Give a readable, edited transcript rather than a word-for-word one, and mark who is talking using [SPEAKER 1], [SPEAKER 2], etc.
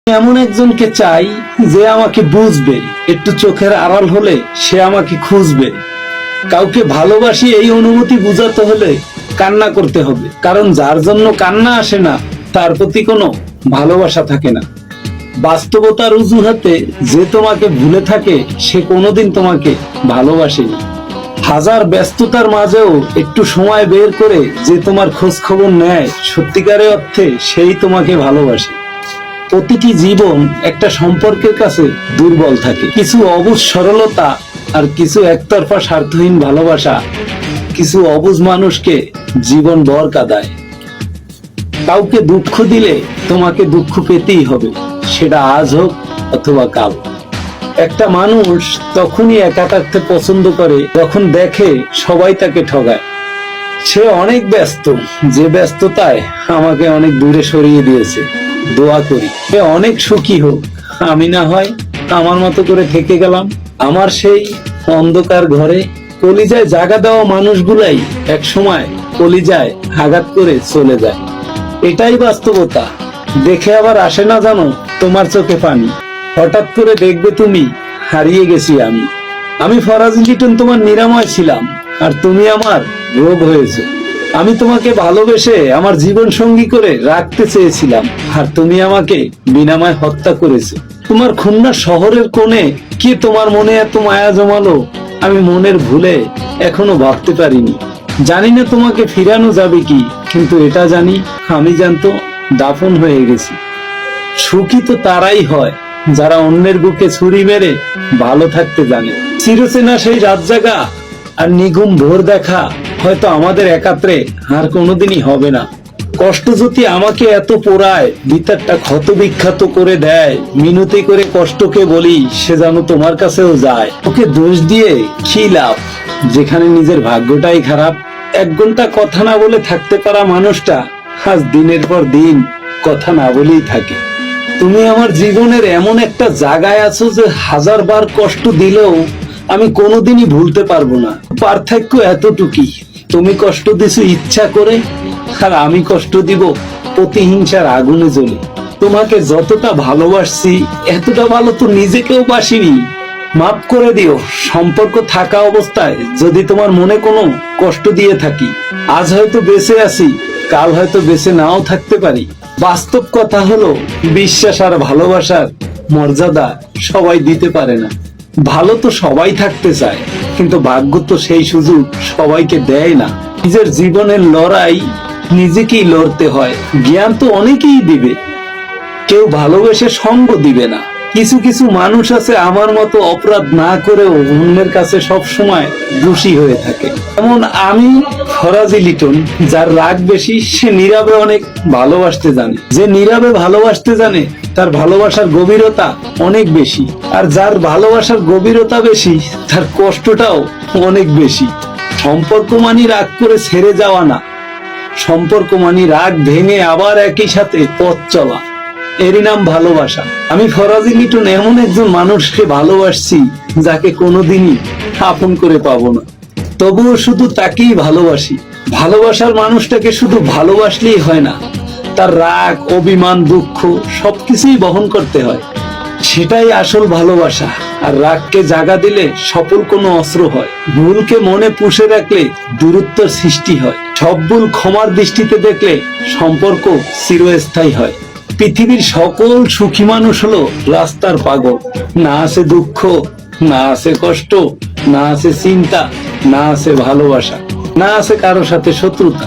[SPEAKER 1] এমন একজনকে চাই যে আমাকে বুঝবে, একটু চোখের আড়াল হলে সে আমাকে খুঁজবে। কাউকে ভালোবাসি এই অনুভূতি বুঝাতে হলে কান্না করতে হবে, কারণ যার জন্য কান্না আসে না তার প্রতি কোনো ভালোবাসা থাকে না। বাস্তবতার অজুহাতে যে তোমাকে ভুলে থাকে সে কোনোদিন তোমাকে ভালোবাসেনি। হাজার ব্যস্ততার মাঝেও একটু সময় বের করে যে তোমার খোঁজ খবর নেয়, সত্যিকারের অর্থে সেই তোমাকে ভালোবাসে। প্রতিটি জীবন একটা সম্পর্কের কাছে দুর্বল থাকে। কিছু অবুঝ সরলতা আর কিছু একতরফা স্বার্থহীন ভালোবাসা কিছু অবুঝ মানুষকে জীবন ভর কাঁদায়। কাউকে দুঃখ দিলে তোমাকে দুঃখ পেতেই হবে, সেটা আজ হোক অথবা কাল। একটা মানুষ তখনই একা থাকতে পছন্দ করে যখন দেখে সবাই তাকে ঠগায়। সে অনেক ব্যস্ত, যে ব্যস্ততায় আমাকে অনেক দূরে সরিয়ে দিয়েছে। দোয়া করি সে অনেক সুখী হোক, আমি না হয় আমার মতো করে থেকে গেলাম আমার সেই অন্ধকার ঘরে। কলিজায় জায়গা দেওয়া মানুষগুলাই এক সময় কলিজায় আঘাত করে চলে যায়। এটাই বাস্তবতা। দেখে আবার আসে না জানো তোমার চোখে পানি। হঠাৎ করে দেখবে তুমি হারিয়ে গেছি আমি ফরাজি লিটন তোমার নিরাময় ছিলাম, আর তুমি আমার রোগ হয়েছে। আমি তোমাকে ভালোবেসে আমার জীবন সঙ্গী করে রাখতে চেয়েছিলাম, আর তুমি আমাকে বিনাময় হত্যা করেছো। তোমার খুলনা শহরের কোণে কি তোমার মনে এত মায়া জমালো, আমি মনের ভুলে এখনো ভাবতে পারিনি। জানি না তোমাকে ফিরানো যাবে কি, কিন্তু এটা জানি আমি জানতো দাফন হয়ে গেছি। সুখী তো তারাই হয় যারা অন্যের বুকে ছুরি মেরে ভালো থাকতে জানে। চিরচেনা সেই রাত জাগা আর নিঘুম ভোর দেখা হয়তো আমাদের একাত্রে আর কোনোদিনই হবে না। কষ্ট যদি আমাকে এত পোড়ায়, ভিতরটা ক্ষত বিখ্যাত করে দেয়, মিনতি করে কষ্টকে বলি সে যেন তোমার কাছেও যায়। ওকে দোষ দিয়ে কি লাভ, যেখানে নিজের ভাগ্যটাই খারাপ। 1 ঘন্টা কথা না বলে থাকতে পারা মানুষটা আজ দিনের পর দিন কথা না বলেই থাকে। তুমি আমার জীবনের এমন একটা জায়গায় আছো যে 1000 বার কষ্ট দিলেও আমি কোনোদিনই ভুলতে পারবো না। পার্থক্য এতটুকুই, তুমি কষ্ট দিছো ইচ্ছা করে, আর আমি কষ্ট দিব প্রতিহিংসার আগুনে জ্বলে। তোমাকে যতটা ভালোবাসছি এতটা ভালো তো নিজেকেও বাসিনি। মাফ করে দিও সম্পর্ক থাকা অবস্থায় যদি তোমার মনে কোনো কষ্ট দিয়ে থাকি। আজ হয়তো বেঁচে আছি, কাল হয়তো বেঁচে নাও থাকতে পারি। বাস্তব কথা হলো, বিশ্বাস আর ভালোবাসার মর্যাদা সবাই দিতে পারে না। ভালো তো সবাই থাকতে চায়, কিন্তু ভাগ্য তো সেই সুযোগ সবাইকে দেয় না। নিজের জীবনের লড়াই নিজেকেই লড়তে হয়। জ্ঞান তো অনেকেই দিবে, কেউ ভালোবেসে সঙ্গ দিবে না। কিছু কিছু মানুষ আছে আমার মতো অপরাধ না করেও অন্যের কাছে সব সময় দোষী হয়ে থাকে। যেমন আমি ফরাজি লিটন, যার রাগ বেশি সে নীরবে অনেক ভালোবাসতে জানে। যে নীরবে ভালোবাসতে জানে তার ভালোবাসার গভীরতা অনেক বেশি, আর যার ভালোবাসার গভীরতা বেশি তার কষ্টটাও অনেক বেশি। সম্পর্ক মানি রাগ করে ছেড়ে যাওয়া না, সম্পর্ক মানি রাগ ভেঙে আবার একই সাথে পথ চলা, এরই নাম ভালোবাসা। আমি ফরাজি লিটন এমন একজন মানুষকে ভালোবাসছি যাকে কোনোদিনই আপন করে পাবো না, তবুও শুধু তাকেই ভালোবাসি। ভালোবাসার মানুষটাকে শুধু ভালোবাসলেই হয় না, তার রাগ, অভিমান, দুঃখ সবকিছুই বহন করতে হয়। সেটাই আসল ভালোবাসা। আর রাগকে জাগা দিলে সফল কোনো অস্ত্র হয়। ভুলকে মনে পুষে রাখলে দূরত্বের সৃষ্টি হয়। সব ভুল ক্ষমার দৃষ্টিতে দেখলে সম্পর্ক চিরস্থায়ী হয়। পৃথিবীর সকল সুখী মানুষ হলো রাস্তার পাগল। না আছে দুঃখ, না আছে কষ্ট, না আছে চিন্তা, না আছে ভালোবাসা, না আছে কারো সাথে শত্রুতা।